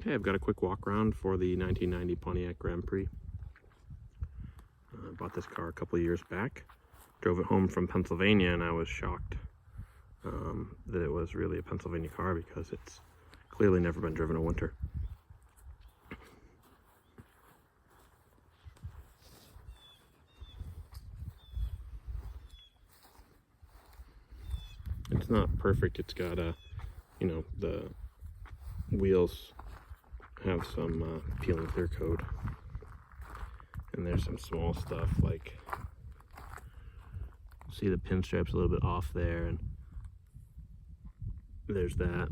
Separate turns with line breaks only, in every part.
Okay, I've got a quick walk around for the 1990 Pontiac Grand Prix. I bought this car a couple of years back, drove it home from Pennsylvania, and I was shocked that it was really a Pennsylvania car because it's clearly never been driven in winter. It's not perfect. It's got a, the wheels have some peel and clear coat, and there's some small stuff like, see the pinstripes a little bit off there, and there's that.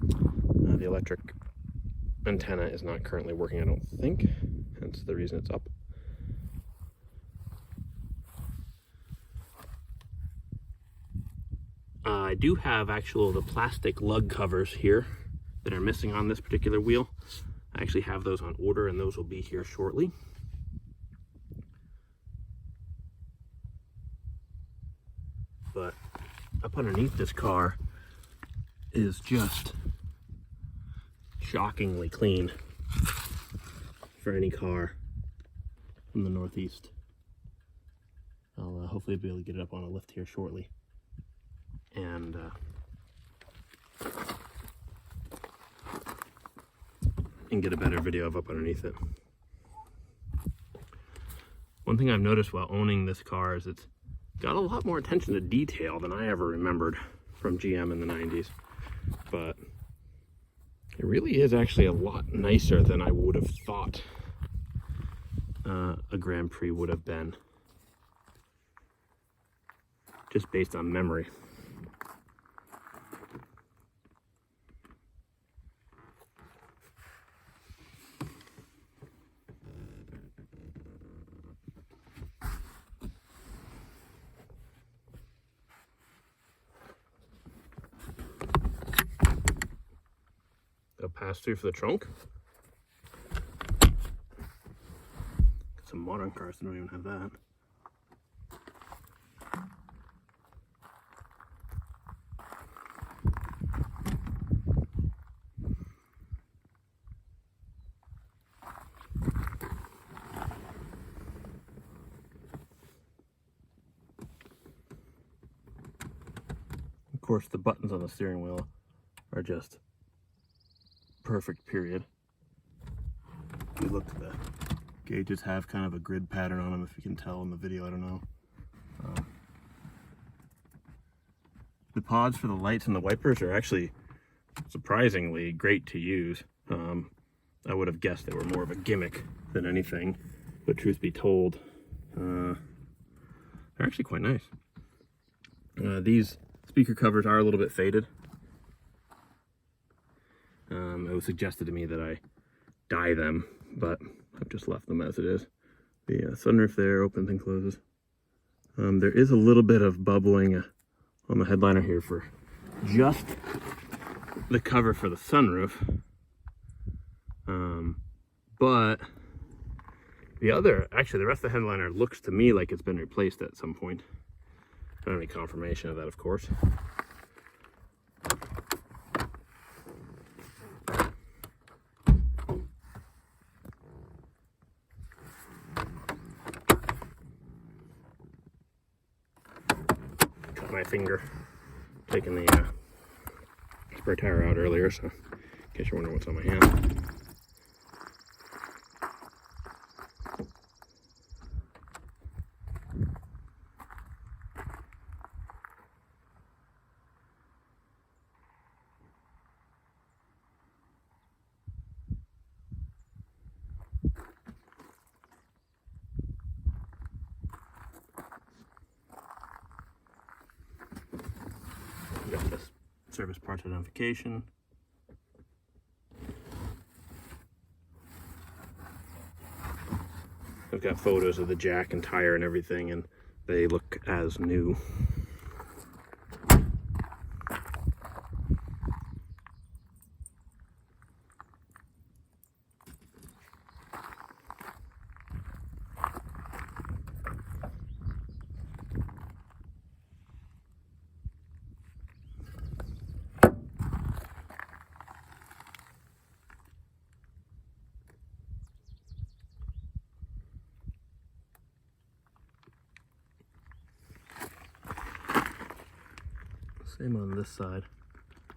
The electric antenna is not currently working, I don't think, hence the reason it's up. I do have the plastic lug covers here that are missing on this particular wheel. I actually have those on order, and those will be here shortly. But up underneath this car is just shockingly clean for any car from the Northeast. I'll hopefully be able to get it up on a lift here shortly and get a better video of up underneath it. One thing I've noticed while owning this car is it's got a lot more attention to detail than I ever remembered from GM in the 90s, but it really is actually a lot nicer than I would have thought a Grand Prix would have been, just based on memory. A pass through for the trunk. Some modern cars don't even have that. Of course, the buttons on the steering wheel are just perfect, period. If you look, the gauges have kind of a grid pattern on them, if you can tell in the video, I don't know. The pods for the lights and the wipers are actually surprisingly great to use. I would have guessed they were more of a gimmick than anything, but truth be told, they're actually quite nice. These speaker covers are a little bit faded. It was suggested to me that I dye them, but I've just left them as it is. The sunroof there opens and closes. There is a little bit of bubbling on the headliner here for just the cover for the sunroof. But the rest of the headliner looks to me like it's been replaced at some point. I don't have any confirmation of that, of course. My finger taking the spare tire out earlier, so in case you're wondering what's on my hand. Got this service parts identification. I've got photos of the jack and tire and everything, and they look as new. Same on this side.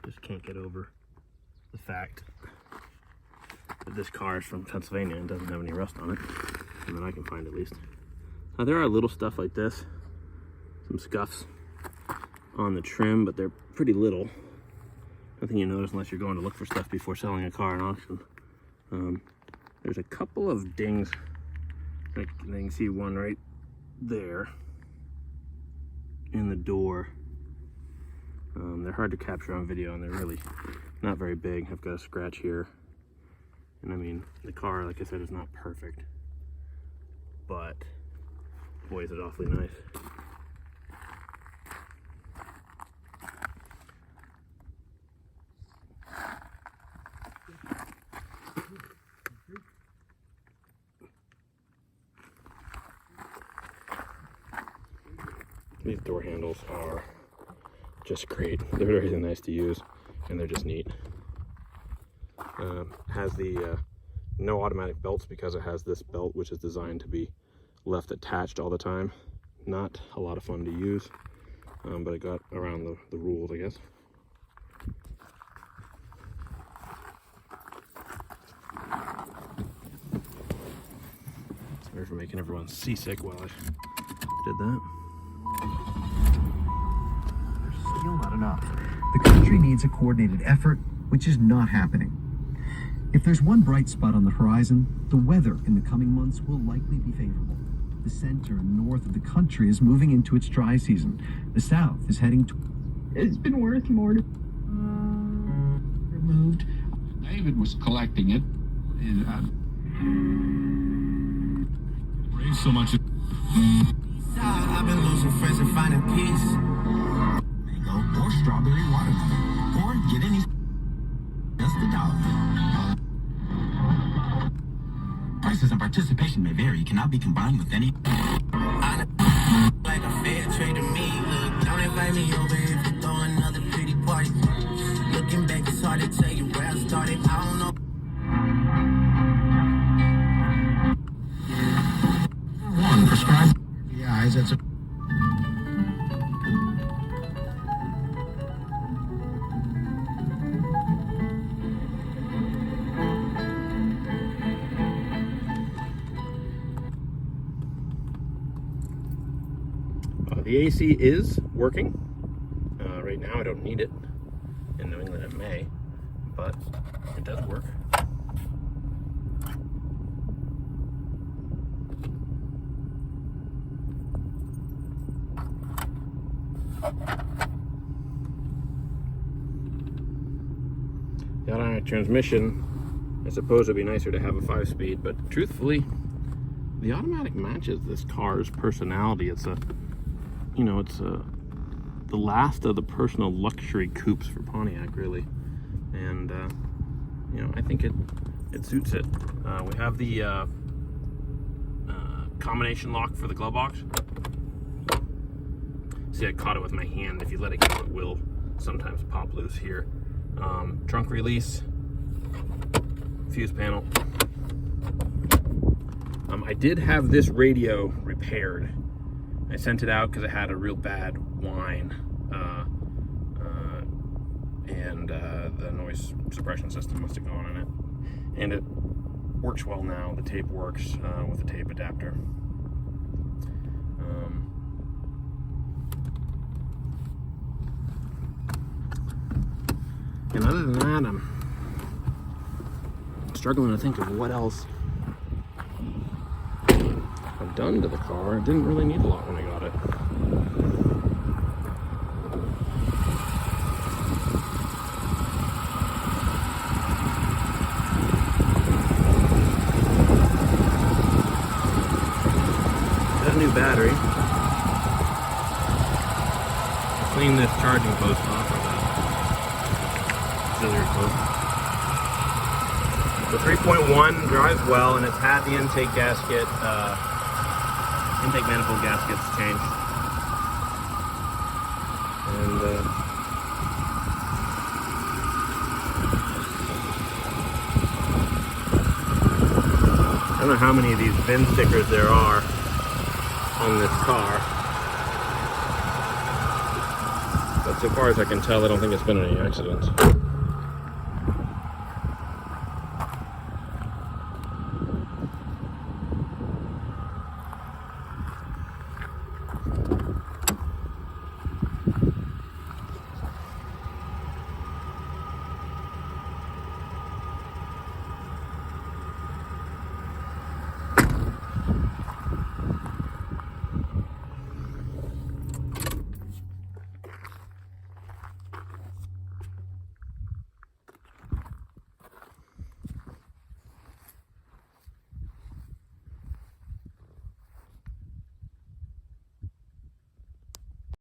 Just can't get over the fact that this car is from Pennsylvania and doesn't have any rust on it, and that I can find at least. Now there are little stuff like this, some scuffs on the trim, but they're pretty little. Nothing you notice unless you're going to look for stuff before selling a car at auction. There's a couple of dings. You can see one right there in the door. They're hard to capture on video, and they're really not very big. I've got a scratch here. And I mean, the car, like I said, is not perfect, but boy, is it awfully nice. These door handles are just great. They're really nice to use, and they're just neat. Has the no automatic belts because it has this belt which is designed to be left attached all the time. Not a lot of fun to use, but it got around the rules, I guess. Sorry for making everyone seasick while I did that.
There's still not enough. The country needs a coordinated effort, which is not happening. If there's one bright spot on the horizon, the weather in the coming months will likely be favorable. The center and north of the country is moving into its dry season. The south is heading to...
It's been worth more to...
removed.
David was collecting it. Raised so much...
I've been losing friends and finding peace. Mango or strawberry watermelon. Or get any... Just $1. Prices and participation may vary. Cannot be combined with any... Like a fair trade to me. Look, don't invite me over if you throw another pretty party. Looking back, it's hard to tell you where I started. I don't know. One prescribed... Yeah, that's a...
The AC is working. Right now I don't need it. In New England it may, but it does work. The automatic transmission, I suppose it'd be nicer to have a 5-speed, but truthfully, the automatic matches this car's personality. It's a the last of the personal luxury coupes for Pontiac, really, and I think it suits it. We have the combination lock for the glove box. See, I caught it with my hand. If you let it go, it will sometimes pop loose here. Trunk release, fuse panel. I did have this radio repaired. I sent it out because it had a real bad whine, and the noise suppression system must have gone in it. And it works well now. The tape works with the tape adapter. And other than that, I'm struggling to think of what else I've done to the car. It didn't really need a lot when I got it. Got a new battery. Clean this charging post off of that auxiliary post. The 3.1 drives well, and it's had the intake gasket, intake manifold gaskets changed. And I don't know how many of these VIN stickers there are on this car, but So far as I can tell, I don't think it's been any accidents.